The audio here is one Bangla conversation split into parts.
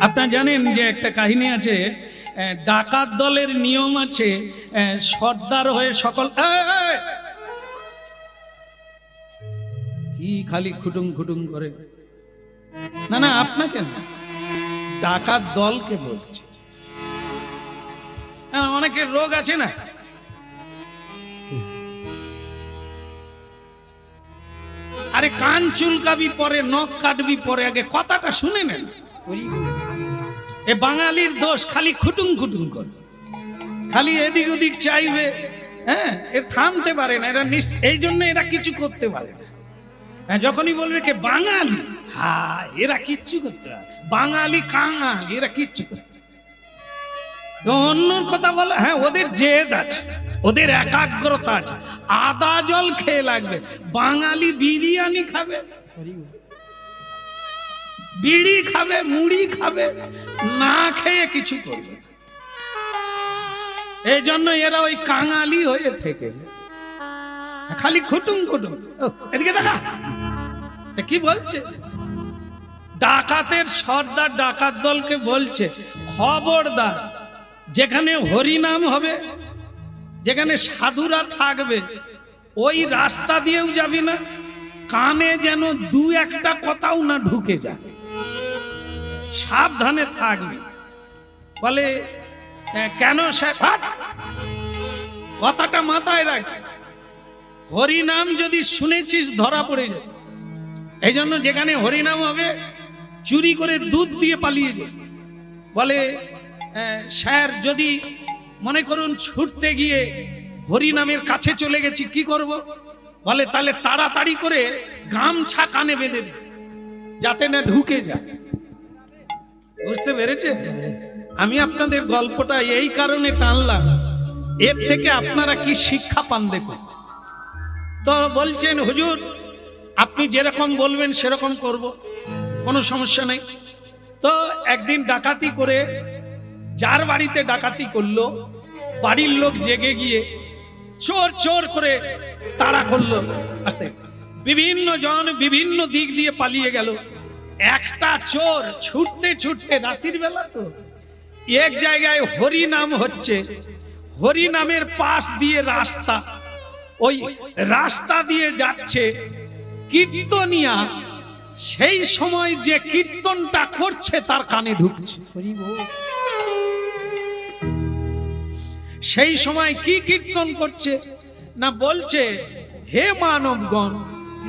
আপনারা জানেন যে একটা কাহিনী আছে, ডাকাত দলের নিয়ম আছে, সর্দার হয়ে সকল কি খালি খুটুং খুটুং করে। না না, আপনাকে না, ডাকাত দলকে বলছে। অনেকের রোগ আছে না, আরে কান চুলকাবি পরে, নখ কাটবি পরে, আগে কথাটা শুনে নেন। এ বাঙালির দোষ, খালি খুটুং খুটুং করে, খালি এদিক ওদিক চাইবে। হ্যাঁ, এর থামতে পারে না এরা, এই জন্য এরা কিছু করতে পারে না। হ্যাঁ, যখনই বলবে কে বাঙালি, হ্যাঁ এরা কিচ্ছু করতে পারে, বাঙালি কাঙাল, এরা কিচ্ছু করতে। অন্যর কথা বলে, হ্যাঁ ওদের জেদ আছে, ওদের একাগ্রতা আছে, আদা জল খেয়ে লাগবে। বাঙালি বিরিয়ানি খাবে, বিড়ি খাবে, মুড়ি খাবে, না খেয়ে কিছু করবে। এই জন্য এরা ওই কাঙালি হয়ে থেকে খালি খুটুং খুটুং। এদিকে দেখা কি বলছে, ডাকাতের সর্দার ডাকাত দলকে বলছে, খবরদার যেখানে হরিনাম হবে, যেখানে সাধুরা থাকবে, ওই রাস্তা দিয়েও যাবি না, কানে যেন দু একটা কথাও না ঢুকে যায়, সাবধানে থাকবি। বলে কেন স্যার, কথাটা মাথায় রাখ, হরিনাম যদি শুনেছিস ধরা পড়ে যাবে। এই জন্য যেখানে হরিনাম হবে চুরি করে দুধ দিয়ে পালিয়ে যাবে। বলে স্যার যদি মনে করুন ছুটতে গিয়ে হরিনামের কাছে চলে গেছি, কি করব? বলে তাহলে তাড়াতাড়ি করে গামছা কানে বেঁধে দে, যাতে না ঢুকে যায়। বুঝতে পেরেছে? আমি আপনাদের গল্পটা এই কারণে টানলাম, এর থেকে আপনারা কি শিক্ষা পান দেখুন। তো বলছেন হুজুর আপনি যেরকম বলবেন সেরকম করব, কোনো সমস্যা নেই। তো একদিন ডাকাতি করে, যার বাড়িতে ডাকাতি করলো, বাড়ির লোক জেগে গিয়ে চোর চোর করে তাড়া করলো, আস্তে বিভিন্ন জন বিভিন্ন দিক দিয়ে পালিয়ে গেল। একটা চোর ছুটতে ছুটতে, রাতের বেলা তো, এক জায়গায় হরিনাম হচ্ছে, হরিনামের পাশ দিয়ে রাস্তা, ওই রাস্তা দিয়ে যাচ্ছে কীর্তনিয়া, সেই সময় যে কীর্তনটা করছে তার কানে ঢুকছে। সেই সময় কি কীর্তন করছে না, বলছে হে মানবগণ,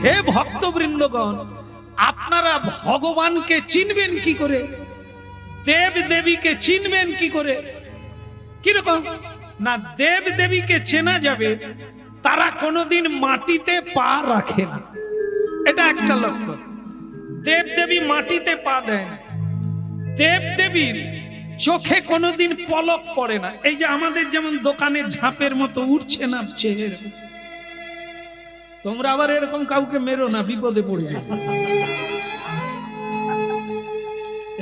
হে ভক্তবৃন্দগণ, আপনারা ভগবানকে চিনবেন কি করে, দেব দেবীকে চিনবেন কি করে? কিরকম না, দেব দেবীকে চেনা যাবে, তারা কোনোদিন মাটিতে পা রাখে না, এটা একটা লক্ষণ। দেব দেবী মাটিতে পা দেয় না, দেব দেবীর চোখে কোনোদিন পলক পড়ে না। এই যে আমাদের যেমন দোকানের ঝাঁপের মতো উঠছে নামছে, তোমরা আবার এরকম কাউকে মেরো না, বিপদে পড়ে যাবে।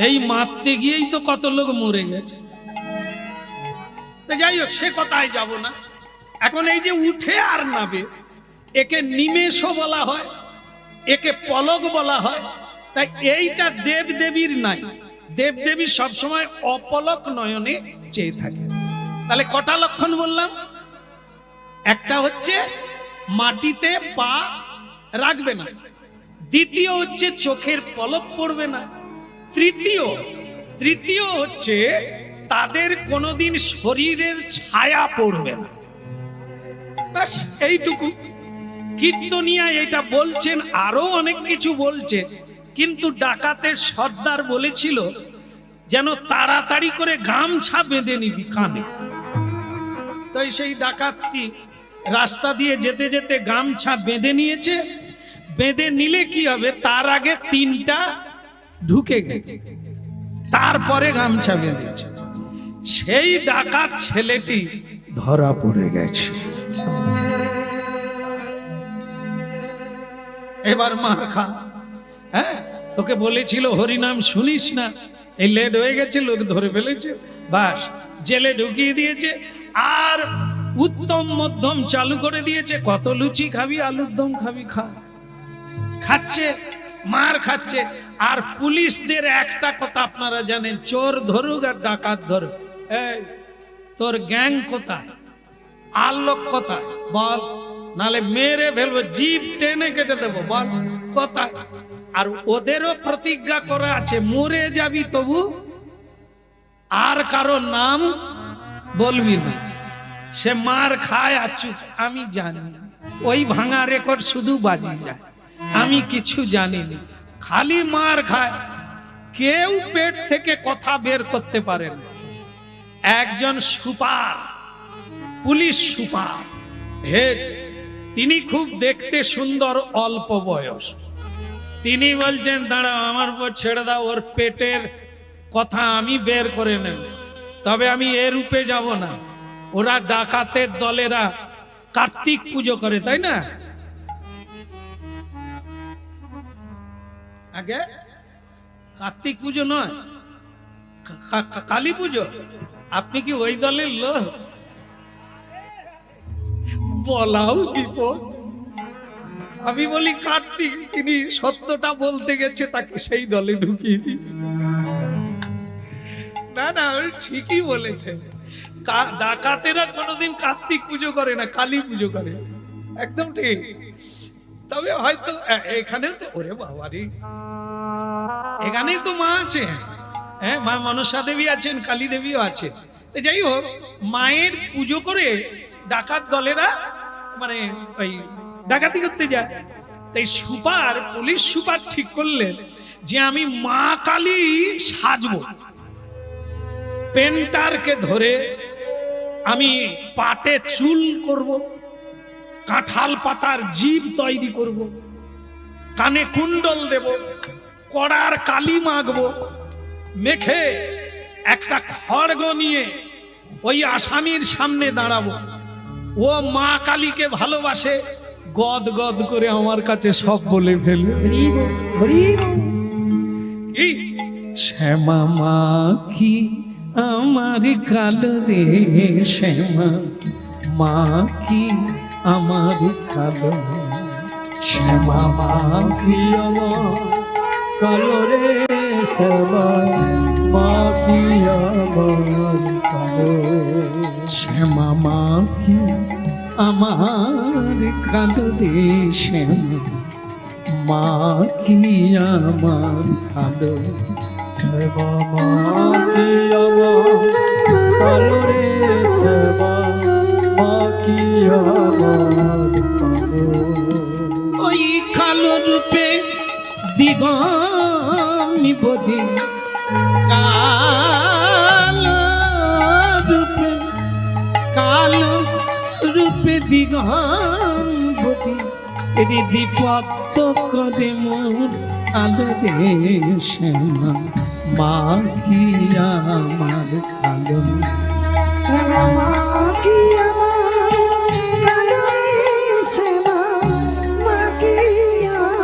এই মারতে গিয়েই তো কত লোক মরে গেছে। যাই হোক, সে কথায় যাব না। এখন এই যে উঠে আর নাবে, একে নিমেষও বলা হয়, একে পলক বলা হয়। তাই এইটা দেব দেবীর নাই, দেব দেবী সবসময় অপলক নয়নে চেয়ে থাকে। তাহলে কটা লক্ষণ বললাম? একটা হচ্ছে মাটিতে পা রাখবে না, দ্বিতীয় হচ্ছে চোখের পলক পড়বে না, তৃতীয় হচ্ছে তাদের কোনোদিন শরীরের ছায়া পড়বে না। ব্যাস এইটুকু। কীর্তনিয়া এটা বলছেন, আরো অনেক কিছু বলছে, কিন্তু ডাকাতের সর্দার বলেছিল যেন তাড়াতাড়ি করে গামছা বেঁধে নিবি কানে। তাই সেই ডাকাতটি রাস্তা দিয়ে যেতে যেতে গামছা বেঁধে নিয়েছে। বেঁধে নিলে কি হবে, তার আগে তিনটা ঢুকে গেছে, তারপরে গামছা বেঁধেছে। সেই ডাকাত ছেলেটি ধরা পড়ে গেছে। এবার মার খা। হ্যাঁ, তোকে বলেছিল হরিনাম শুনিস না, এই লেট হয়ে গেছে, লোক ধরে ফেলেছে, বাস জেলে ঢুকিয়ে দিয়েছে। আর উত্তম মধ্যম চালু করে দিয়েছে, কত লুচি খাবি, আলুর দম খাবি, খা। খাচ্ছে, মার খাচ্ছে। আর পুলিশদের একটা কথা আপনারা জানেন, চোর ধরুক আর ডাকাত ধরুক, এই তোর গ্যাং কোথায়, আর লোক কোথায় বল, নালে মেরে ফেলবো, জিভ টেনে কেটে দেবো, বল কোথায়। আর ওদেরও প্রতিজ্ঞা করা আছে, মরে যাবি তবু আর কারো নাম বলবি না। সে মার খায় আর চুপ, আমি জানি ওই ভাঙা রেকর্ড শুধু বাজি যায়, আমি কিছু জানি না, খালি মার খায়, কেউ পেট থেকে কথা বের করতে পারে না। একজন সুপার, পুলিশ সুপার হেড, তিনি খুব দেখতে সুন্দর, অল্প বয়স। তিনি বলছেন দাঁড়াও, আমার উপর ছেড়ে দাও, ওর পেটের কথা আমি বের করে নেব, তবে আমি এ রূপে যাব না। ওরা ডাকাতের দলেরা কার্তিক পুজো করে, তাই না? আগে কার্তিক পুজো নয়, কালী পুজো। আপনি কি ওই দলের লোক? বলাও বিপদ। আমি বলি কার্তিক, তিনি সত্যটা বলতে গেছে, তাকে সেই দলে ঢুকিয়ে দিয়েছে। না না, ঠিকই বলেছে, ডাকাতেরা কোনোদিন কার্তিক পুজো করে না, কালী পুজো করে, একদম ঠিক। তবে হয়তো এখানে তো, ওরে বাবারি, এখানেই তো মা আছে, হ্যাঁ, মা মনসা দেবী আছেন, কালী দেবীও আছেন। যাই হোক, মায়ের পুজো করে ডাকাত দলেরা মানে ওই ডাকাতি করতে যায়। তাই সুপার, পুলিশ সুপার ঠিক করলেন যে আমি মা কালী সাজবো। পেন্টারকে ধরে আমি পাটে চুল করব, কাঁঠাল পাতার জিভ তৈরি করব, কানে কুণ্ডল দেব, কড়ার কালি মাখবো, মেখে একটা খড়গ নিয়ে ওই আসামির সামনে দাঁড়াবো। ও মা কালীকে ভালোবাসে, গদ গদ করে আমার কাছে সব বলে ফেলবে। কি শ্যামা মা কি আমার কালো রে, শ্যামা মা কি আমার কালো, শ্যামা মা কি আমার কালো রে, শ্যামা মা কি আমার কালো, শ্যামা মা কি আমার কালো রে, শ্যামা মা কি আমার কালো, শ্যামা মা কি আমার কালো রে, শ্যামা মা কি আমার কালো। ওই কালো রূপে দিগনি বদি, কালো রূপে, কালো রূপে দিগন বদি, হৃদিপত্ত করে মোর আলো রে, শ্যামা মা কি আমার কালো, শ্যামা মা কি আমার কালো রে, শ্যামা মা কি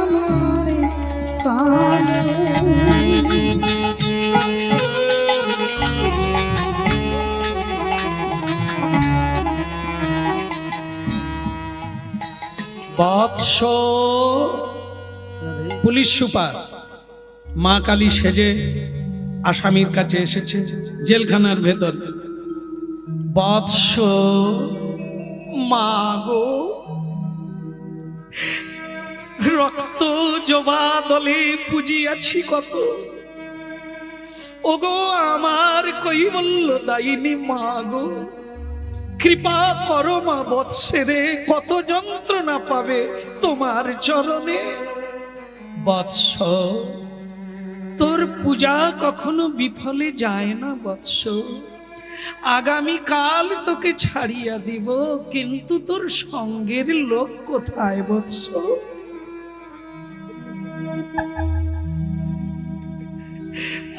আমার কালো। বৎস, পুলিশ সুপার মা কালী সেজে আসামির কাছে এসেছে জেলখানার ভেতর। বৎস মা গো, রক্ত জবা দলে পুজিয়াছি কত, ওগো আমার কৈবল্য দায়িনী মা গো, কৃপা করো মা বৎসেরে, কত যন্ত্রণা পাবে তোমার চরণে। বৎস, তোর পূজা কখনো বিফলে যায় না বৎস, আগামী কাল তোকে ছাড়িয়া দিব, কিন্তু তোর সঙ্গের লোক কোথায় বৎস?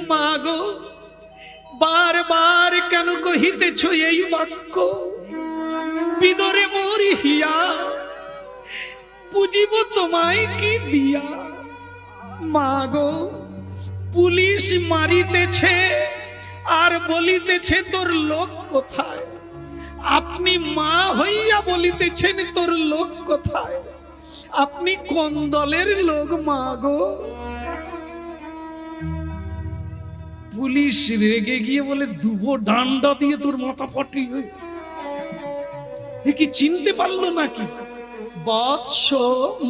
মা গো, বারবার কেন কহিতেছ এই বাক্য, বিদরে মোরি হিয়া, পুজিব তোমায় কি দিয়া। মা গো, পুলিশ মারিতেছে আর বলিতেছে তোর লোক কোথায়, আপনি মা হইয়া বলিতেছেন তোর লোক কোথায়, আপনি কোন দলের লোক মা গো? পুলিশ রেগে গিয়ে বলে দুবো ডান্ডা দিয়ে তোর মাথা ফাটি হয়ে এ কি চিনতে পারলো নাকি? বৎস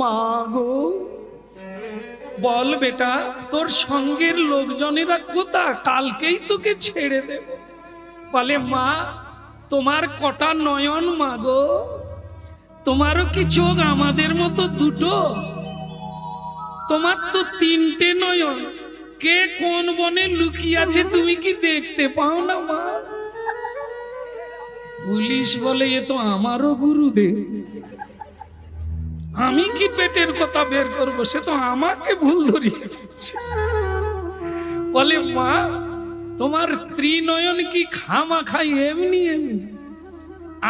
মাগো, বল বেটা তোর সঙ্গের লোকজনেরা কোথা? কালকেই তোকে ছেড়ে দেব। বলে মা তোমার কটা নয়ন মাগো, তোমারও কি চোখ আমাদের মতো দুটো? তোমার তো তিনটে নয়ন, কে কোন বনে লুকিয়ে আছে তুমি কি দেখতে পাও না মা? পুলিশ বলে এ তো আমারও গুরুদেব, আমি কি পেটের কথা বের করব, সে তো আমাকে ভুল ধরিয়ে দিচ্ছে। বলে মা তোমার ত্রিনয়ন কি খামাখাই এমনি এমনি?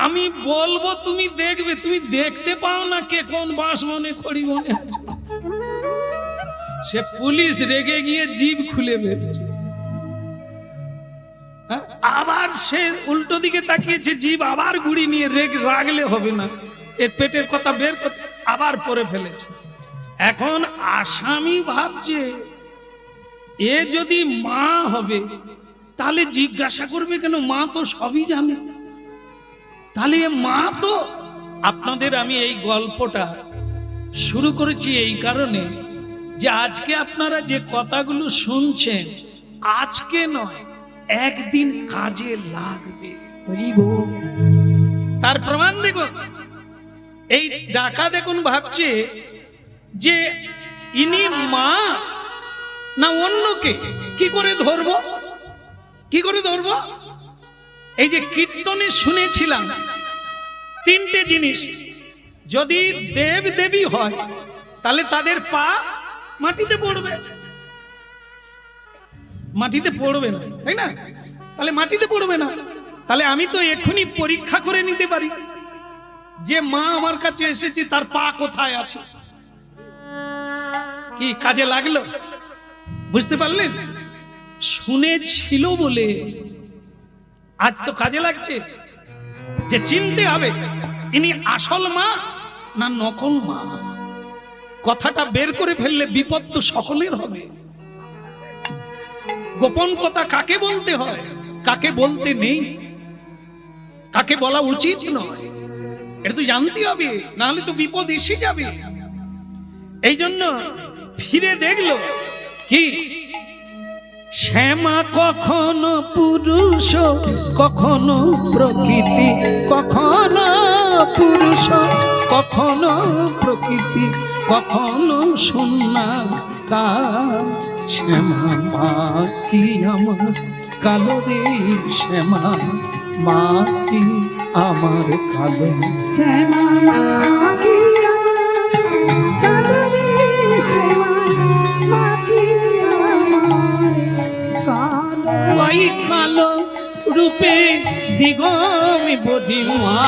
আমি বলবো তুমি দেখবে, তুমি দেখতে পাও না কে কোন বাঁশ মনে খড়ি মনে আছে। সে পুলিশ রেগে গিয়ে জিভ খুলে বেরোচ্ছে, আবার সে উল্টো দিকে তাকিয়েছে, জিভ আবার গুড়ি নিয়ে রাগলে হবে না, এর পেটের কথা বের করতে আবার পরে ফেলেছে। এখন আসামি ভাবছে এ যদি মা হবে তাহলে জিজ্ঞাসা করবে কেন, মা তো সবই জানে, তাহলে মা তো। আপনাদের আমি এই গল্পটা শুরু করেছি এই কারণে যে আজকে আপনারা যে কথাগুলো শুনছেন আজকে নয়, একদিন কাজে লাগবে। তার প্রমাণ দেখুন, এই ডাকা দেখুন ভাবছে যে ইনি মা না অন্যকে, কি করে ধরবো, কি করে ধরবো? এই যে কীর্তনে শুনেছিলাম তিনটে জিনিস, যদি দেব দেবী হয় তাহলে তাদের পা মাটিতে পড়বে, মাটিতে পড়বে না, তাই না? তাহলে মাটিতে পড়বে না, তাহলে আমি তো এখনই পরীক্ষা করে নিতে পারি যে মা আমার কাছে এসেছে তার পা কোথায় আছে। কি কাজে লাগলো? বুঝতে পারলেন? শুনেছিল বলে আজ তো কাজে লাগছে, যে চিনতে হবে ইনি আসল মা না নকল মা। কথাটা বের করে ফেললে বিপদ তো সকলের হবে। গোপন কথা কাকে বলতে হয়, কাকে বলতে নেই, কাকে বলা উচিত নয়, এটা তো জানতে হবে, না হলে তো বিপদ এসে যাবে। এই জন্য ফিরে দেখলো কি শ্যামা কখনো পুরুষ, কখনো প্রকৃতি, কখনো পুরুষ, কখনো প্রকৃতি, কখনো শূন্যা কাল। শ্যামা মা কি আমার কালো রে, শ্যামা মা কি আমার কালো, শ্যামা মা কি আমার কালো রে, শ্যামা মা কি আমার কালো। ওই কালো রূপে দিগম বধিমা,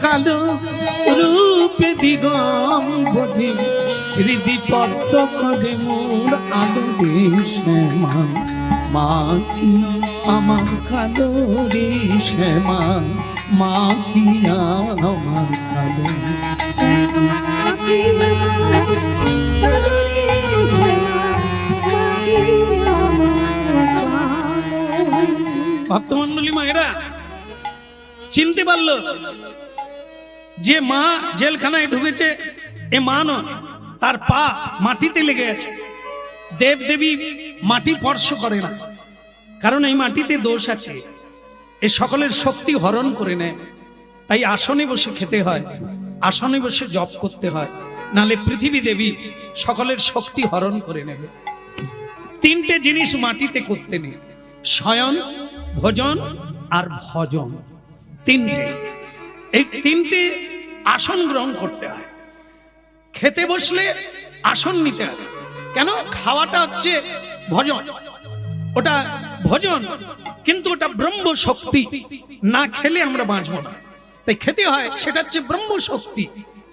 কালো রূপে দিগম বধি, হৃদি পদ্ম করে মোর আলো রে, শ্যামা মা কি আমার কালো রে, শ্যামা মা কি আমার কালো। শ্যামা কি আমার কালো রে, শ্যামা মা কি আমার কালো। ভক্তমন্ডলী মায়েরা চিনতে পারলো যে মা জেলখানায় ঢুকেছে, এ মা নয়, তার পা মাটিতে লেগে আছে। দেব দেবী মাটি স্পর্শ করে না, কারণ এই মাটিতে দোষ আছে, এ সকলের শক্তি হরণ করে নেয়। তাই আসনে বসে খেতে হয়, আসনে বসে জপ করতে হয়, নালে পৃথিবী দেবী সকলের শক্তি হরণ করে নেবে। তিনটে জিনিস মাটিতে করতে নেই, শয়ন, ভোজন আর ভজন। তিনটে, এই তিনটে আসন গ্রহণ করতে হয়। খেতে বসলে আসন নিতে হবে, কেন? খাওয়াটা হচ্ছে ভজন, ওটা ভজন, কিন্তু ওটা ব্রহ্ম শক্তি, না খেলে আমরা বাঁচবো না। তাই খেতে হয়, সেটা হচ্ছে ব্রহ্ম শক্তি।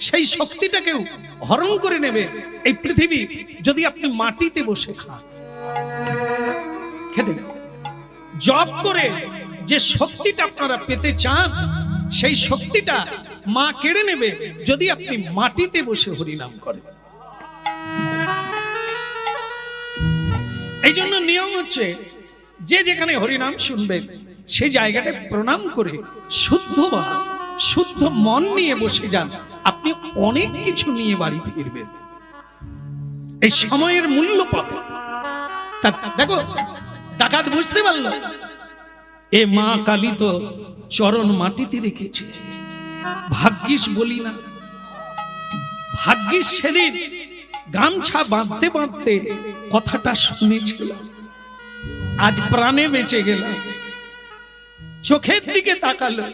সেই শক্তিটাকেও হরণ করে নেবে এই পৃথিবী যদি আপনি মাটিতে বসে খান। খেতে নেবে, জপ করে যে শক্তিটা আপনারা পেতে চান, সেই শক্তিটা মা কেড়ে নেবে যদি আপনি মাটিতে বসে হরিনাম করেন। এই জন্য নিয়ম হচ্ছে যে যেখানে হরিনাম শুনবেন সেই জায়গাটায় প্রণাম করে শুদ্ধ মন নিয়ে বসে যান, আপনি অনেক কিছু নিয়ে বাড়ি ফিরবেন, এই সময়ের মূল্য পাবেন। দেখো ডাকাত বুঝতে পারল এ মা কালী তো চরণ মাটিতে রেখেছে, ভাগ্যিস বলি না, ভাগ্যিস সেদিন গামছা বাঁধতে বাঁধতে কথাটা শুনেছিলাম, আজ প্রাণে বেঁচে গেলাম। চোখের দিকে তাকালো,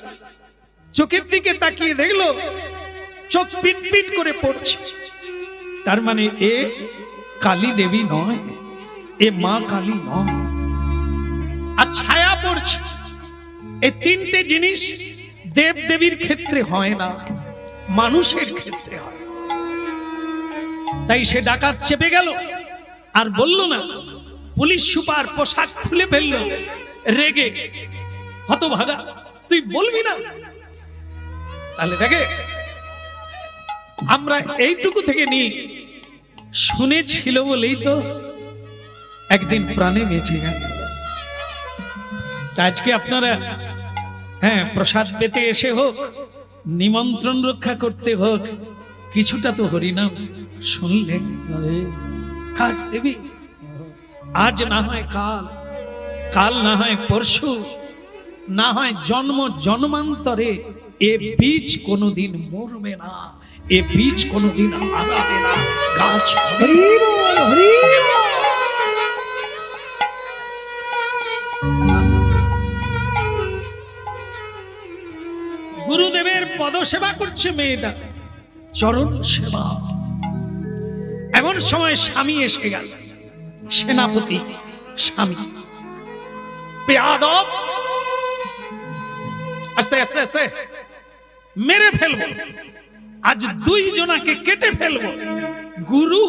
চোখের দিকে তাকিয়ে দেখলো চোখ পিট পিট করে পড়ছে, তার মানে এ কালী দেবী নয়, এ মা কালী নয়। আর ছায়া পড়ছে। এই তিনটে জিনিস দেব দেবীর ক্ষেত্রে হয় না, মানুষের ক্ষেত্রে হয়। তাই সে ডাকাত চেপে গেল আর বলল না, পুলিশ সুপার পোশাক খুলে ফেলল রেগে, হতভাগা তুই বলবি না? তাহলে দেখে আমরা এইটুকু থেকে নি শুনেছিল বলেই তো একদিন প্রাণে বেঁচে গেল। আজকে আপনারা প্রসাদ পেতে এসে হোক, নিমন্ত্রণ রক্ষা করতে হোক, কিছুটা তো হরিনাম শুনলেন, কাজ দেবী। আজ না হয় কাল, কাল না হয় পরশু, না হয় জন্ম জন্মান্তরে এ বীজ কোনোদিন মরবে না, এ বীজ কোনোদিন আগাবে না, গাছ হবে। গুরুদেবের পদ সেবা করছে মেয়েটা, চরণ সেবা। এমন সময় স্বামী এসে গেল, সেনাপতি স্বামী বেয়াদব, আস্তে আস্তে আস্তে মেরে ফেলবো, আজ দুই জনাকে কেটে ফেলবো। গুরু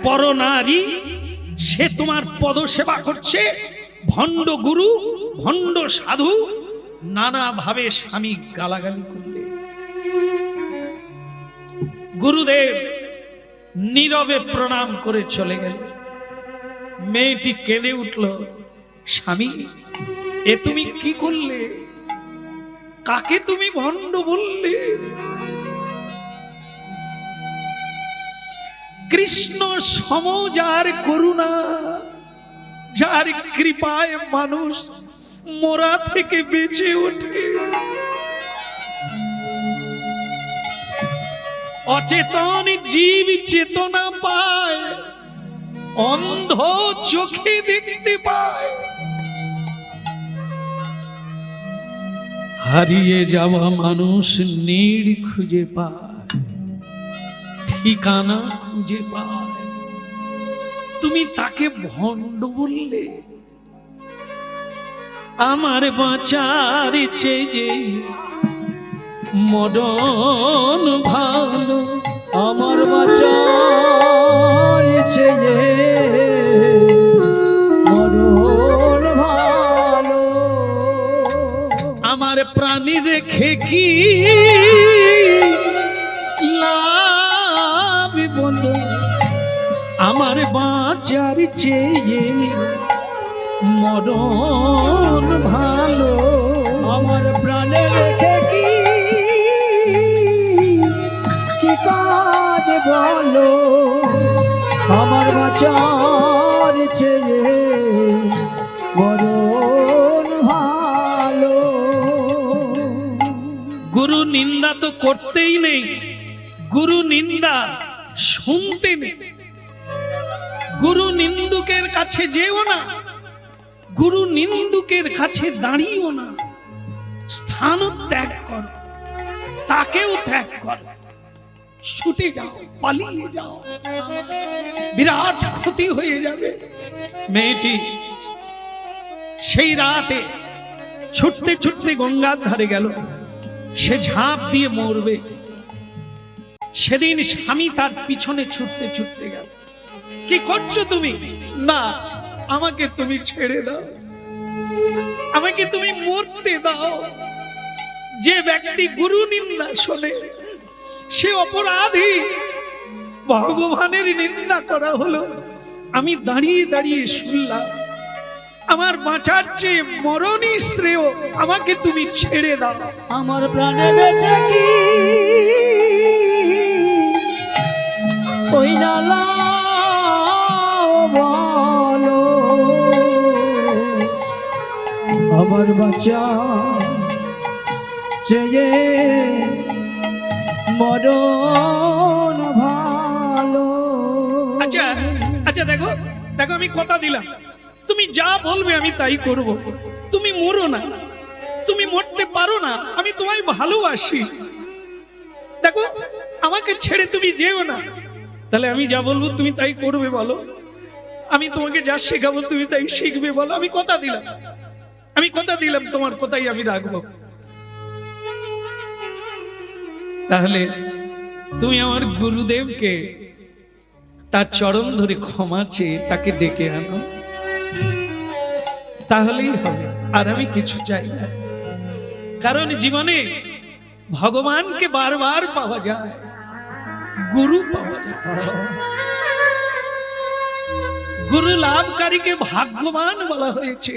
পরনারী, সে তোমার পদ সেবা করছে, ভণ্ড গুরু ভণ্ড সাধু, নানা ভাবে স্বামী গালাগালি করলে। গুরুদেব নীরবে প্রণাম করে চলে গেল। মেয়েটি কেঁদে উঠল, স্বামী এ তুমি কি করলে? কাকে তুমি ভণ্ড বললে? কৃষ্ণ সম যার করুণা, যার কৃপায় মানুষ মরা থেকে বেঁচে ওঠে, অচেতন জীব চেতনা পায়, অন্ধ চোখে দেখতে পায়, হারিয়ে যাওয়া মানুষ নীড় খুঁজে পায়, ঠিকানা খুঁজে পায়। তুমি তাকে ভণ্ড বললে? আমার বাঁচার চেয়ে মরণ ভালো, আমার বাঁচার চেয়ে মরণ ভালো। আমার প্রাণী রেখে কি লাভ বলো, আমার বাঁচার চেয়ে মরণ ভালো। আমার প্রাণে রেখে কি কাজ বলো, আমার বাঁচার চেয়ে মরণ ভালো। গুরু নিন্দা তো করতেই নেই, গুরু নিন্দা শুনতে নেই। গুরু নিন্দুকের কাছে যেও না, গুরু নিন্দুকের কাছে দাঁড়িয়েও না, স্থান ত্যাগ কর, তাকেও ত্যাগ কর, ছুটে যাও, পালিয়ে যাও, বিরাট ক্ষতি হয়ে যাবে। মেয়েটি সেই রাতে ছুটতে ছুটতে গঙ্গার ধারে গেল, সে ঝাঁপ দিয়ে মরবে। সেদিন স্বামী তার পিছনে ছুটতে ছুটতে গেল। কি করছো তুমি? না, আমাকে তুমি ছেড়ে দাও, আমাকে তুমি মরতে দাও। যে ব্যক্তি গুরু নিন্দা শোনে সে অপরাধী, ভগবানের নিন্দা করা হলো আমি দাঁড়িয়ে দাঁড়িয়ে শুনলাম আমার বাঁচার চেয়ে মরণই শ্রেয়, আমাকে তুমি ছেড়ে দাও। আমার প্রাণে বেঁচে কি ওই নালা বলো, আমার বাঁচা চেয়ে মরণ ভালো। আচ্ছা আচ্ছা, দেখো দেখো, আমি কথা দিলাম তুমি যা বলবে আমি তাই করব। তুমি মরো না, তুমি মরতে পারো না, আমি তোমায় ভালোবাসি। দেখো আমাকে ছেড়ে তুমি যেও না। তাহলে আমি যা বলবো তুমি তাই করবে বলো? আমি তোমাকে যা শেখাবো তুমি তাই শিখবে বলো? আমি কথা দিলাম, আমি কথা দিলাম তোমার কথাই আমি রাখবো। তাহলে তুমি আমার গুরুদেবকে তার চরণ ধরে ক্ষমা চেয়ে তাকে ডেকে আনো, তাহলেই হবে। আর আমি কিছু চাই না, কারণ জীবনে ভগবানকে বারবার পাওয়া যায়, গুরু পাওয়া যায়। গুরু লাভকারীকে ভাগ্যবান বলা হয়েছে।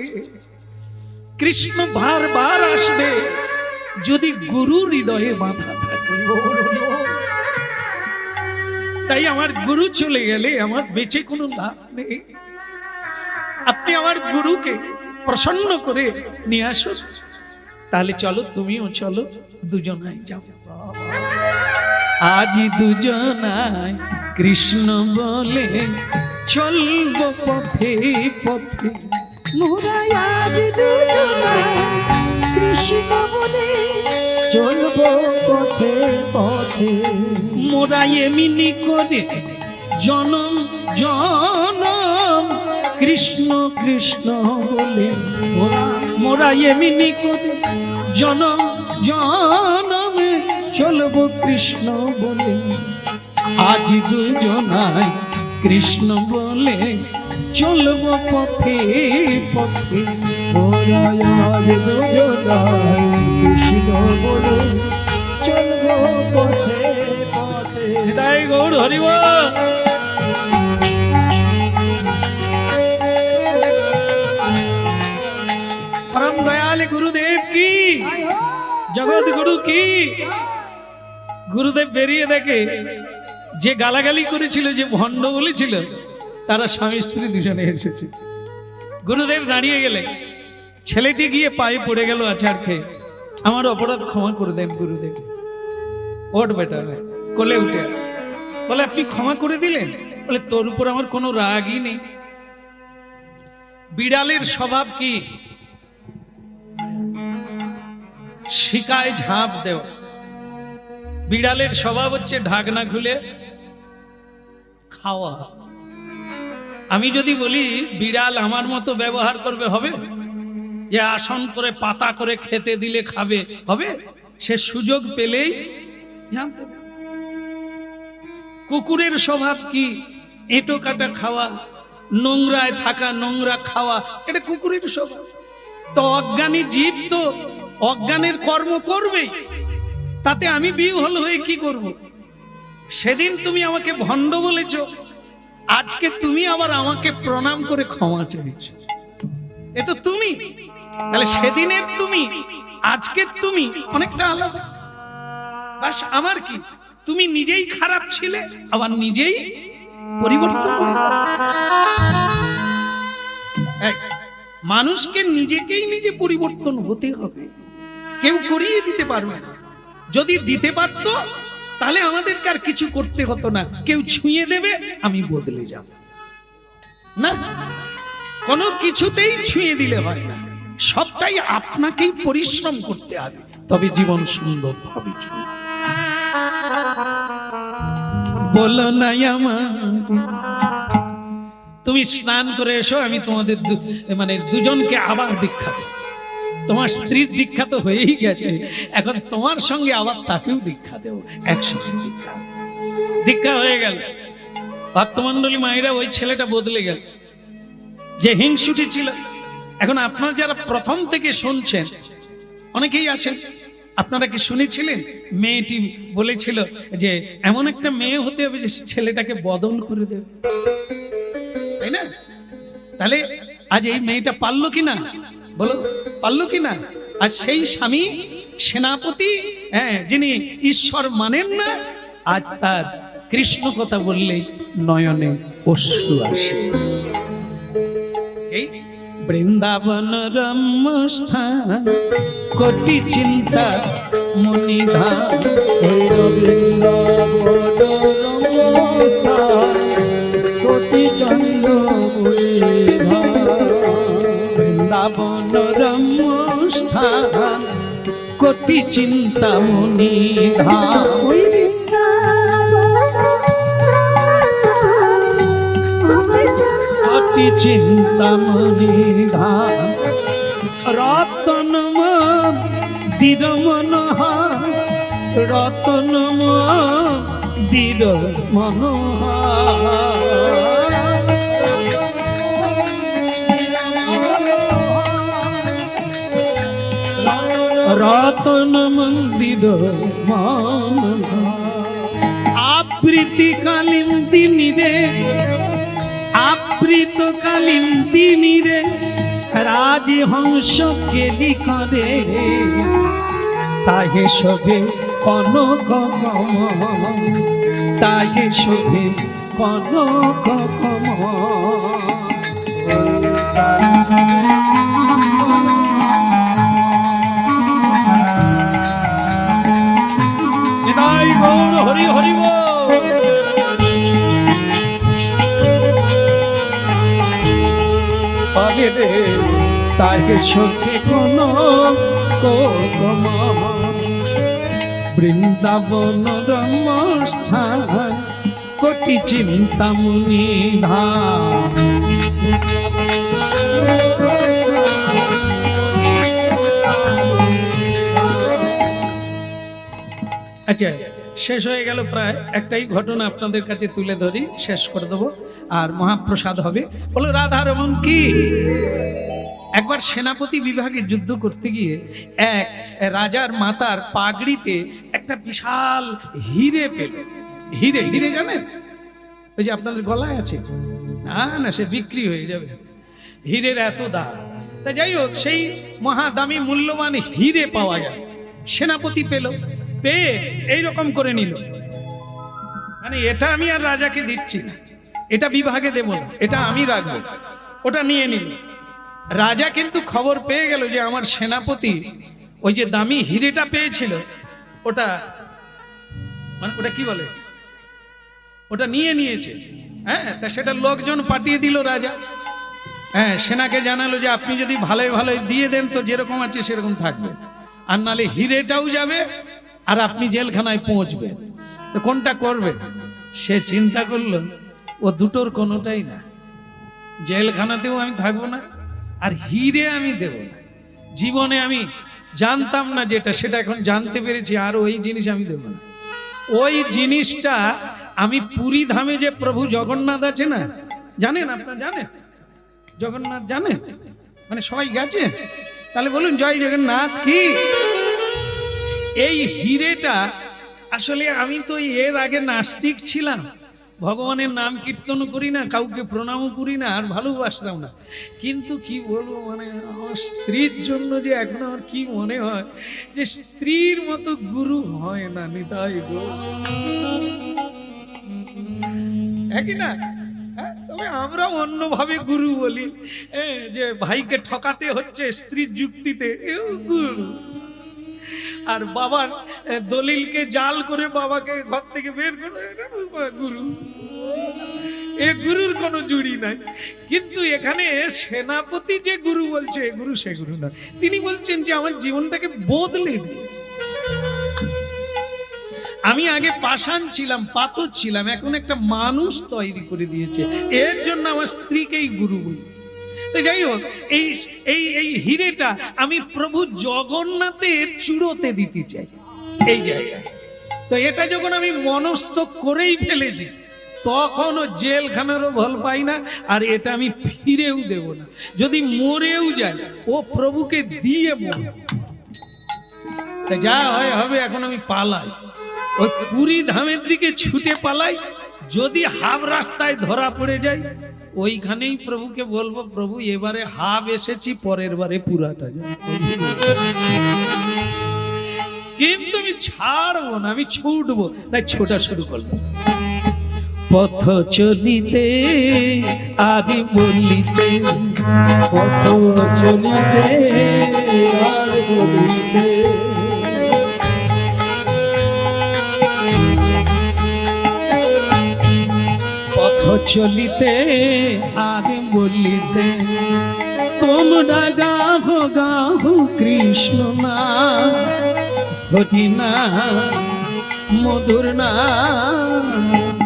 কৃষ্ণ বারবার আসবে যদি গুরু হৃদয়ে বাঁধা থাকে। তাই আমার গুরু চলে গেলে আমার বেঁচে কোনো লাভ নেই। আপনি আমার গুরুকে প্রসন্ন করে নিয়ে আসুন। তাহলে চলো, তুমিও চলো, দুজনাই যাও। আজ দুজনায় কৃষ্ণ বলে চলবো পথে পথে। মোরা আজ দুজনায় কৃষ্ণ বলে চলবো পথে পথে। মোরা এমনি করে জনম জনম কৃষ্ণ কৃষ্ণ বলে, মোরা এমনি করে জনম জনম চলবো কৃষ্ণ বলে। আজ দুজনায় কৃষ্ণ বলে চলবো পথে পথে। মোরা আজ দুজনায় কৃষ্ণ বলে চলবো পথে পথে। তাই গৌর হরিব। परम दयाल गुरुदेव की, जगत गुरु की। গুরুদেব বেরিয়ে দেখে যে গালাগালি করেছিল, যে ভণ্ড বলেছিল, তারা স্বামী স্ত্রী দুজনে এসেছে। গুরুদেব দাঁড়িয়ে গেলে ছেলেটি গিয়ে পায়ে পড়ে গেল আছাড় খেয়ে, আমার অপরাধ ক্ষমা করে দেন গুরুদেব। ওঠ বেটা, কোলে উঠে বলে আপনি ক্ষমা করে দিলেন? বলে তোর উপর আমার কোনো রাগই নেই। বিড়ালের স্বভাব কি? শিকায় ঝাঁপ দেওয়া। বিড়ালের স্বভাব হচ্ছে ঢাকনা খুলে খাওয়া। আমি যদি বলি বিড়াল আমার মতো ব্যবহার করবে, হবে? যে আসন করে পাতা করে খেতে দিলে খাবে, হবে? সে সুযোগ পেলেই জানতে। কুকুরের স্বভাব কি? এঁটো কাটা খাওয়া, নোংরায় থাকা, নোংরা খাওয়া, এটা কুকুরের স্বভাব। তো অজ্ঞানী জীব তো অজ্ঞানের কর্ম করবেই, তাতে আমি বিহ্বল হয়ে কি করব? সেদিন তুমি আমাকে ভণ্ড বলেছ, আজকে তুমি আবার আমাকে প্রণাম করে ক্ষমা চাইছ। এ তো তুমি। তাহলে সেদিনের তুমি আজকের তুমি অনেকটা আলাদা। বাস আমার কি, তুমি নিজেই খারাপ ছিলে, আবার নিজেই পরিবর্তন হয়ে গেলে। মানুষকে নিজেকেই নিজে পরিবর্তন হতে হবে, কেউ করিয়ে দিতে পারবে না। যদি দিতে পারতো তাহলে আমাদেরকে আর কিছু করতে হতো না। কেউ ছুঁয়ে দেবে, আমি বদলে যাব না। কোনো কিছুতেই ছুঁয়ে দিলে হয় না, সবটাই আপনাকেই পরিশ্রম করতে হবে, তবে জীবন সুন্দর ভাবে চলবে। বলো না আমার, তুমি স্নান করে এসো, আমি তোমাদের দুজনকে আবার দীক্ষা দেব। তোমার স্ত্রীর দীক্ষা তো হয়েই গেছে, এখন তোমার সঙ্গে আবার তাকেও দীক্ষা দেব। একসাথে দীক্ষা হয়ে গেল। ভক্তমণ্ডলী মায়েরা, ওই ছেলেটা বদলে গেল। যে হিংসুটি ছিল, এখন আপনারা যারা প্রথম থেকে শুনছেন, অনেকেই আছেন, আপনারা কি শুনেছিলেন মেয়েটি বলেছিল যে এমন একটা মেয়ে হতে হবে যে ছেলেটাকে বদল করে দেবে, তাই না? না? তাহলে আজ এই মেয়েটা পারলো কিনা, বলো পারলো কিনা? আজ সেই স্বামী সেনাপতি, হ্যাঁ, যিনি ঈশ্বর মানেন না, আজ তার কৃষ্ণ কথা বললে নয়নে অশ্রু আসে। এই বৃন্দাবন রম্যস্থান কোটি চিন্তা মুনিধাম, কোটি চন্দ্র বৃন্দাবন রম্যস্থান কোটি চিন্তা মুনিধাম, কোটি চিন্তা মুনিধাম, রতন মন্দির মনোহর, রতন মন্দির মনোহর, রতন মন্দির আবৃতি কালীন তিনি রে, আবৃত কালীন তিনি রে, রাজহংস কেলি করে, তাহে শোভে কনক কমল, তাহে শোভে কনক কমল। নিতাই গৌর হরি হরি বল। পারে রে তাহে সখে কোন বৃন্দাবন রমস্থান কোটি চিন্তা মুনিধাম। আচ্ছা, শেষ হয়ে গেল প্রায়। একটাই ঘটনা আপনাদের কাছে তুলে ধরি, শেষ করে দেবো, আর মহাপ্রসাদ হবে। বলো রাধা রমন কি। একবার সেনাপতি বিভাগে যুদ্ধ করতে গিয়ে এক রাজার মাতার পাগড়িতে একটা বিশাল হিরে পেল। হিরে, হিরে জানেন, ওই যে আপনাদের গলায় আছে, না না সে বিক্রি হয়ে যাবে, হিরের এত দাম। তা যাই হোক, সেই মহাদামি মূল্যবান হিরে পাওয়া গেল, সেনাপতি পেল, পেয়ে এইরকম করে নিল, মানে এটা আমি আর রাজাকে দিচ্ছি না, এটা বিভাগে দেব না, এটা আমি রাখবো। ওটা নিয়ে নিল। রাজা কিন্তু খবর পেয়ে গেল যে আমার সেনাপতি ওই যে দামি হিরেটা পেয়েছিল, ওটা মানে ওটা কি বলে, ওটা নিয়ে নিয়েছে। হ্যাঁ, তা সেটা লোকজন পাঠিয়ে দিল রাজা। হ্যাঁ, সেনাকে জানালো যে আপনি যদি ভালোই ভালোই দিয়ে দেন তো যেরকম আছে সেরকম থাকবে, আর নালে হিরেটাও যাবে আর আপনি জেলখানায় পৌঁছবেন। তো কোনটা করবে? সে চিন্তা করলো ও দুটোর কোনোটাই না, জেলখানাতেও আমি থাকবো না আর হিরে আমি দেব না। জীবনে আমি জানতাম না যেটা, সেটা এখন জানতে পেরেছি, আর ওই জিনিস আমি দেব না। ওই জিনিসটা আমি পুরী ধামে যে প্রভু জগন্নাথ আছে না, জানেন আপনারা, জানেন জগন্নাথ, জানেন মানে সবাই গেছে, তাহলে বলুন জয় জগন্নাথ কি। এই হিরেটা আসলে আমি তো এর আগে নাস্তিক ছিলাম, ভগবানের নাম কীর্তন করি না, কাউকে প্রণামও করি না, আর ভালোবাসতাম না। কিন্তু কি বলবো, মানে আমার স্ত্রীর জন্য যে এখন আমার কি মনে হয় যে স্ত্রীর মতো গুরু হয় না, নিতাই গো, একই না। হ্যাঁ, তবে আমরা অন্যভাবে গুরু বলি, যে ভাইকে ঠকাতে হচ্ছে স্ত্রীর যুক্তিতে, এও গুরু। আর বাবার দলিলকে জাল করে বাবাকে ঘর থেকে বের করে, গুরু। এ গুরুর কোনো জুড়ি নাই। কিন্তু এখানে সেনাপতি যে গুরু বলছে, গুরু সে গুরু না, তিনি বলছেন যে আমার জীবনটাকে বদলে দিন। আমি আগে পাষাণ ছিলাম, পাথর ছিলাম, এখন একটা মানুষ তৈরি করে দিয়েছে, এর জন্য আমার স্ত্রীকেই গুরু বলি। তো যাই হোক, এই এই এই হিরেটা আমি প্রভু জগন্নাথের চূড়োতে দিতে চাই এই জায়গায়। তো এটা যখন আমি মনস্থ করেই ফেলেছি, তখন ও জেলখানারও ভল পাই না, আর এটা আমি ফিরেও দেব না। যদি মরেও যায়, ও প্রভুকে দিয়ে মরে, যা হয় হবে। এখন আমি পালাই, ওই পুরী ধামের দিকে ছুটে পালাই, যদি হাফ রাস্তায় ধরা পড়ে যায়, ওইখানেই প্রভুকে বলবো, প্রভু এবারে হাফ এসেছি, পরের বারে পুরাটা যাবে। কিন্তু আমি ছাড়বো না, আমি ছুটবো, তাই ছোটা শুরু করবো। পথ চলিতে আদি বলিতে, পথ চলিতে আর বলিতে, পথ চলিতে আদি বলিতে, তোমরা গাহো গাহো কৃষ্ণ নাম, হরি নাম, মধুর নাম।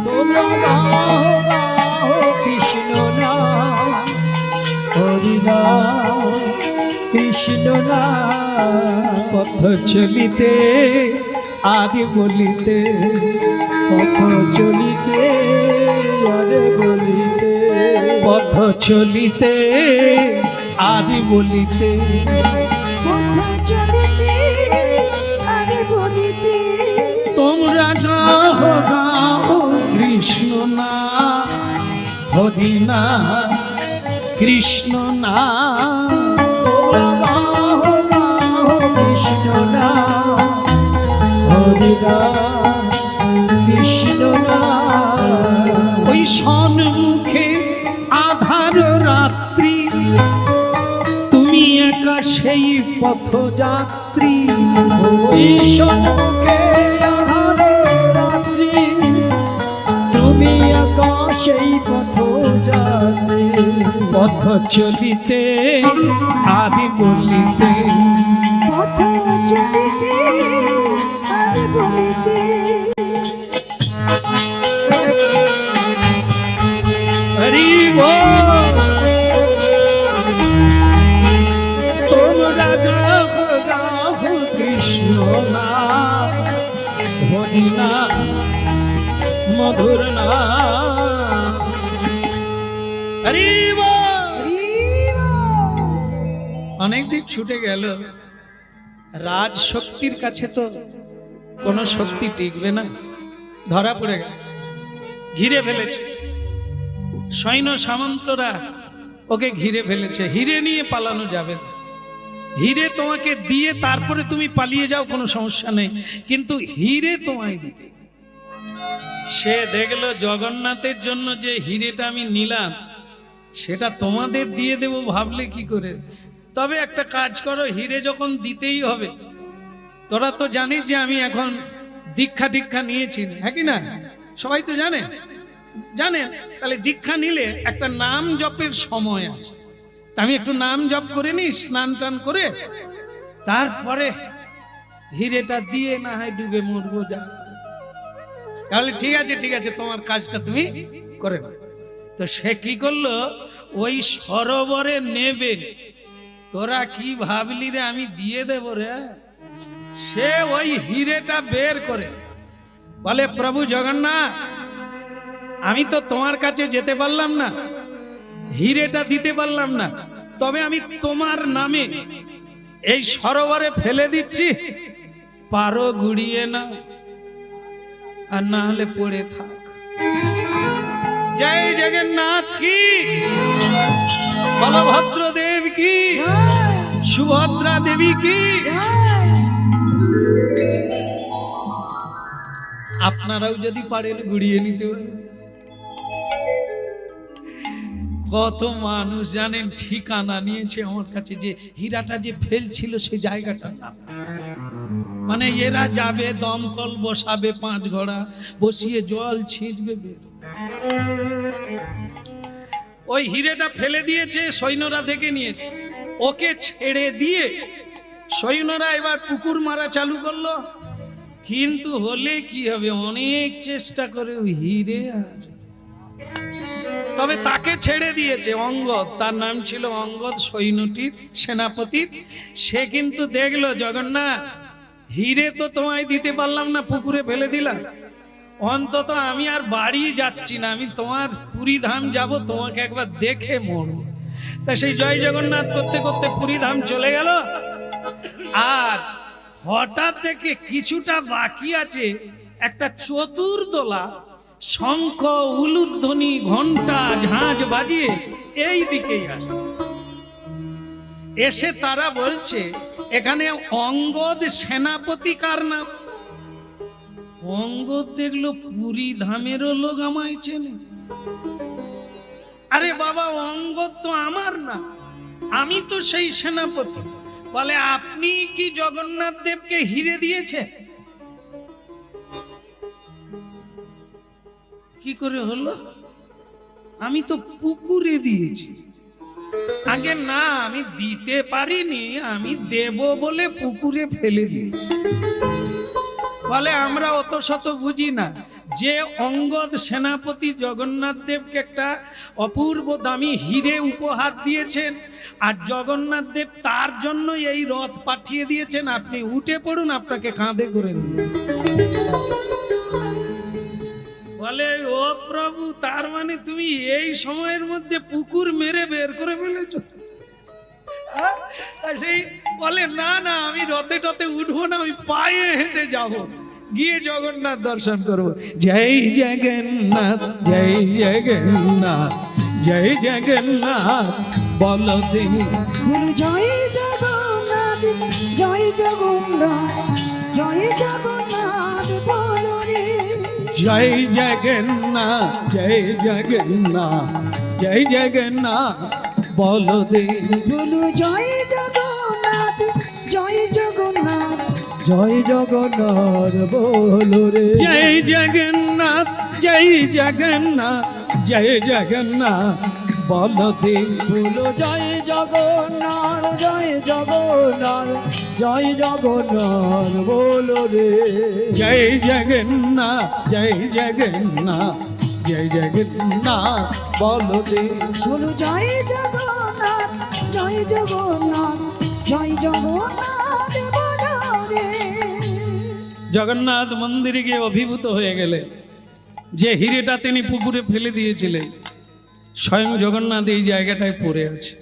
তোমরা গাও গাও কৃষ্ণ নাম, হরি নাম, কৃষ্ণ নাম। পথ চলিতে আদি বলিতে, পথ চলিতে আর বলিতে, পথ চলিতে আদি বলিতে, পথ চলিতে আর বলিতে, তোমরা গাও গাও কৃষ্ণ নাম, হরি নাম, কৃষ্ণ নাম। তোমরা গাও গাও কৃষ্ণ নাম, হরি নাম, কৃষ্ণ নাম। ওই সন্মুখে আধার রাত্রি, তুমি একা সেই পথযাত্রী। সম্মুখে আধার রাত্রি, তুমি আকাশেই পথ যাত্রী। পথ চলিতে আদি বলিতে, পথ চলিতে আর বলিতে, হরি বল। তোমরা গাও গাও কৃষ্ণ নাম, হরি নাম, মধুর নাম। হরি বল। অনেকদিন ছুটে গেল, রাজ শক্তির কাছে তো কোনো শক্তি টিকবে না, ধরা পড়ে গেল, ঘিরে ফেলেছে সৈন্য সামন্তরা, ওকে ঘিরে ফেলেছে। হিরে নিয়ে পালানো যাবে না, হিরে তোমাকে দিয়ে তারপরে তুমি পালিয়ে যাও, কোনো সমস্যা নেই, কিন্তু হিরে তোমায় দিতে। সে দেখলো জগন্নাথের জন্য যে হিরেটা আমি নিলাম, সেটা তোমাদের দিয়ে দেব ভাবলে কি করে। তবে একটা কাজ করো, হিরে যখন দিতেই হবে, তোরা তো জানিস যে আমি এখন দীক্ষা টিক্ষা নিয়েছি, হ্যাঁ কি না? সবাই তো জানেন, তাহলে দীক্ষা নিলে একটা নাম জপের সময় আছে, তা আমি একটু নাম জপ করে নি, স্নান টান করে, তারপরে হিরেটা দিয়ে না হয় ডুবে মরবো। যা, তাহলে ঠিক আছে, তোমার কাজটা তুমি করে নাও। তো সে কি করলো, ওই সরোবরে নেবে। তোরা কি ভাবলি রে আমি দিয়ে দেব রে? সে ওই হিরেটা বের করে বলে, প্রভু জগন্নাথ, আমি তো তোমার কাছে যেতে পারলাম না, হিরেটা দিতে পারলাম না, তবে আমি তোমার নামে এই সরোবরে ফেলে দিচ্ছি, পারো গুড়িয়ে না, আর না হলে পড়ে থাক। জয় জগন্নাথ কি, বলভদ্র দেব কি, সুভদ্রা দেবী কি। আপনারাও যদি পারেন গুড়িয়ে নিতে পারেন। কত মানুষ জানেন ঠিকানা নিয়েছে আমার কাছে, যে হীরাটা যে ফেলছিল সেই জায়গাটার নাম। মানে এরা যাবে, দমকল বসাবে, 5 ঘোড়া বসিয়ে জল ছিঁচবে, বের। ওই হিরেটা ফেলে দিয়েছে, সৈন্যরা দেখে নিয়েছে, ওকে ছেড়ে দিয়ে সৈন্যরা এবার পুকুর মারা চালু করলো। কিন্তু হলে কি হবে, অনেক চেষ্টা করে ওই হিরে আর, তবে তাকে ছেড়ে দিয়েছে অঙ্গদ, তার নাম ছিল অঙ্গদ, সৈন্যটির সেনাপতির। সে কিন্তু দেখলো, জগন্নাথ, হিরে তো তোমায় দিতে পারলাম না, পুকুরে ফেলে দিলাম, অন্তত আমি আর বাড়ি যাচ্ছি না, আমি তোমার পুরী ধাম যাব, তোমাকে একবার দেখে মরব। তা সেই জয় জগন্নাথ করতে করতে পুরী ধাম চলে গেল। আর হঠাৎ দেখে কিছুটা বাকি আছে, একটা চতুর্দোলা শঙ্খ উলুধ্বনি ঘন্টা ঝাঁঝ বাজিয়ে এই দিকেই আসে। এসে তারা বলছে এখানে অঙ্গদ সেনাপতি কার নাম? অঙ্গদ দেখলো পুরী ধামেরও লোক আমায় চেনে। আরে বাবা, অঙ্গদ তো আমার না, আমি তো সেই সেনাপতি। বলে আপনি কি জগন্নাথ দেবকে হিরে দিয়েছে? কি করে হলো? আমি তো পুকুরে দিয়েছি। আগে না, আমি দিতে পারিনি, আমি দেব বলে পুকুরে ফেলে দিয়েছি। বলে আমরা অত শত বুঝি না, যে অঙ্গদ সেনাপতি জগন্নাথ দেবকে একটা অপূর্ব দামি হিরে উপহার দিয়েছেন, আর জগন্নাথ দেব তার জন্য এই রথ পাঠিয়ে দিয়েছেন, আপনি উঠে পড়ুন, আপনাকে কাঁধে করে নিন। বলে ও প্রভু, তার মানে তুমি এই সময়ের মধ্যে পুকুর মেরে বের করে ফেলেছ? সেই বলে না না, আমি রথে টথে উঠবো না, আমি পায়ে হেঁটে যাব, গিয়ে জগন্নাথ দর্শন করবো। জয় জগন্নাথ, জয় জগন্নাথ, জয় জগন্নাথ বলদেব। বলো জয় জগন্নাথ, জয় জগন্নাথ, জয় জগন্নাথ বলো রে। জয় জগন্নাথ, জয় জগন্নাথ, জয় জগন্নাথ বলদেব। বলো জয় জগন্নাথ, জয় জগন্নাথ, জয় জগন্নাথ বলো রে। জয় জগন্নাথ, জয় জগন্নাথ, জয় জগন্নাথ বলদেব। বলো জয় জগন্নাথ, জয় জগন্নাথ, জয় জগন্নাথ বলো রে। জয় জগন্নাথ, জয় জগন্নাথ, জয় জগন্নাথ বলদেব। বলো জয় জগন্নাথ, জয় জগন্নাথ, জয় জগন্নাথ বলো রে। জগন্নাথ মন্দিরে গিয়ে অভিভূত হয়ে গেলে, যে হিরেটা তিনি পুকুরে ফেলে দিয়েছিলেন, স্বয়ং জগন্নাথ এই জায়গাটায় পড়ে আছে,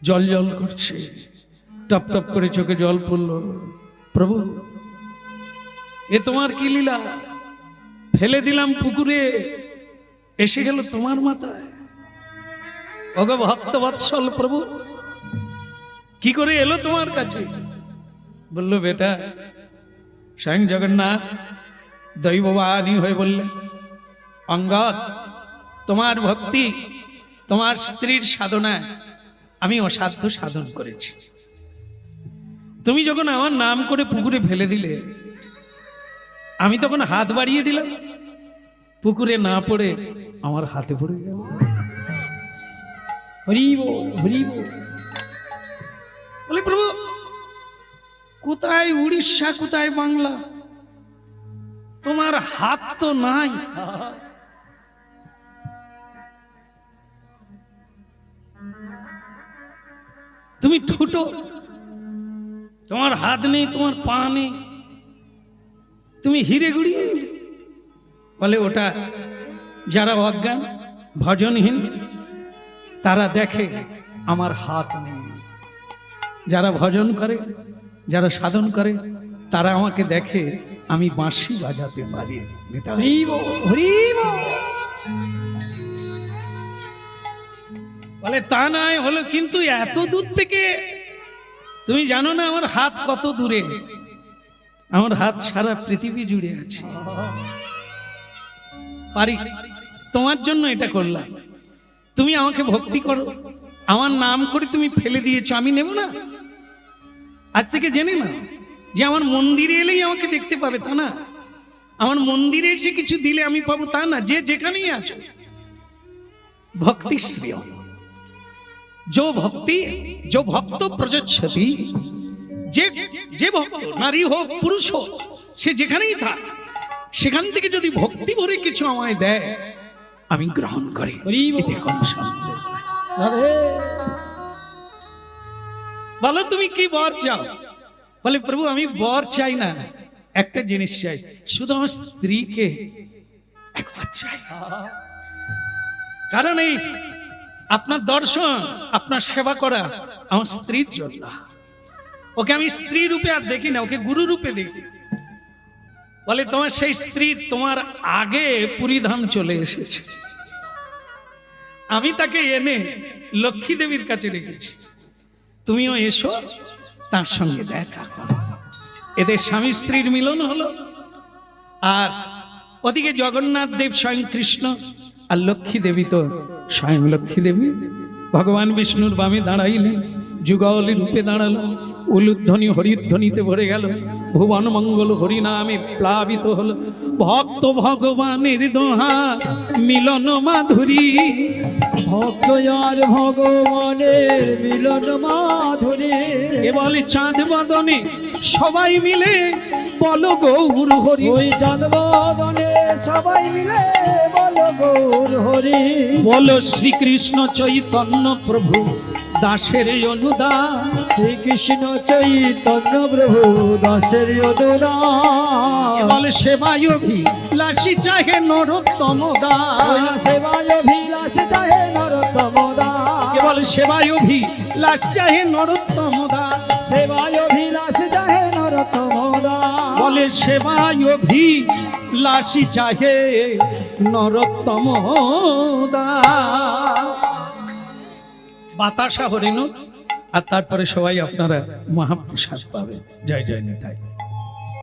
জল জল করছে, টপ টপ করে চোখে জল পড়লো। প্রভু, এ তোমার কি লীলা? ফেলে দিলাম পুকুরে, এসে গেল তোমার মাথায়। অগ ভক্ত বৎসল প্রভু, কি করে এলো তোমার কাছে? বললো বেটা, স্বয়ং জগন্নাথ দৈববাণী হয়ে বললেন, অঙ্গদ, তোমার ভক্তি, তোমার স্ত্রীর সাধনায় আমি অসাধ্য সাধন করেছি। তুমি যখন আমার নাম করে পুকুরে ফেলে দিলে, আমি তখন হাত বাড়িয়ে দিলাম, পুকুরে না পড়ে আমার হাতে পড়ে গেল। হরি বল, হরি বল। বলে প্রভু, কোথায় উড়িষ্যা, কোথায় বাংলা? তোমার হাত তো নাই। তুমি ঠুটো, তোমার হাত নেই, তোমার পা নেই, তুমি হিরে গুড়িয়ে। বলে ওটা যারা অজ্ঞান ভজনহীন তারা দেখে আমার হাত নেই, যারা ভজন করে, যারা সাধন করে, তারা আমাকে দেখে আমি বাঁশি বাজাতে পারি। হরি বল, হরি বল। বলে তা নয় হলো, কিন্তু এত দূর থেকে তুমি জানো না আমার হাত কত দূরে? আমার হাত সারা পৃথিবী জুড়ে আছে। পারি, তোমার জন্য এটা করলাম। তুমি আমাকে ভক্তি করো, আমার নাম করে তুমি ফেলে দিয়েছো, আমি নেব না? আজ থেকে জেনে না যে আমার মন্দিরে এলেই আমাকে দেখতে পাবে, তা না। আমার মন্দিরে এসে কিছু দিলে আমি পাবো, তা না। যে যেখানেই আছো, ভক্তি শ্রেয়। जो भक्ति, जो भक्त प्रजच्छति, যে ভক্ত, নারী হোক পুরুষ হোক, সে যেখানেই থাক, সেখান থেকে যদি ভক্তি ভরে কিছু আমায় দেয়, আমি গ্রহণ করি, এতে কোনো সন্দেহ নাই। রাধে। বলো তুমি কি বর চাও? বলে প্রভু, আমি বর চাই না, একটা জিনিস চাই, শুধু আমার স্ত্রীকে একবার চাই। কারণ এই আপনার দর্শন, আপনার সেবা করা আমার স্ত্রীর জন্য। ওকে আমি স্ত্রী রূপে আর দেখি না, ওকে গুরু রূপে দেখি। বলে তোমার সেই স্ত্রী তোমার আগে পুরীধাম চলে এসেছে, আমি তাকে এনে লক্ষ্মী দেবীর কাছে রেখেছি, তুমিও এসো তার সঙ্গে দেখা করো। এদের স্বামী স্ত্রীর মিলন হলো। আর ওদিকে জগন্নাথ দেব স্বয়ং কৃষ্ণ, আর লক্ষ্মী দেবী তো স্বয়ং লক্ষ্মী দেবী ভগবান বিষ্ণুর বামে দাঁড়াইলেন, যুগলি রূপে দাঁড়ালো, উলুধ্বনি হরিধ্বনিতে ভরে গেল, ভুবন মঙ্গল হরিনামে প্লাবিত হলো। ভক্ত ভগবানের দোহা মিলন মাধুরী, ভক্ত আর ভগবানের মিলন মাধুরী। কেবল চাঁদ বদনে সবাই মিলে বলো গৌর হরি। ওই চাঁদ বদনে সবাই মিলে বলো গৌর হরি। বলো শ্রীকৃষ্ণ চৈতন্য প্রভু দাসের অনুদান। শ্রীকৃষ্ণ চৈতন্য প্রভু দাসের অনুদান। কেবল সেবায় অভিলাষী চাহে নরোত্তম দাস। সেবায় অভিলাষ চাহে নরোত্তম দাস। কেবল সেবায় অভিলাষ চাহে নরোত্তম দাস। সেবায় অভিলাষ চাহে নরোত্তম দাস। বলে সেবায় অভিলাষী চাহে নরোত্তম দাস। বাতাসা হরিণ, আর তারপরে সবাই আপনারা মহাপ্রসাদ পাবেন। জয় জয় নিতাই।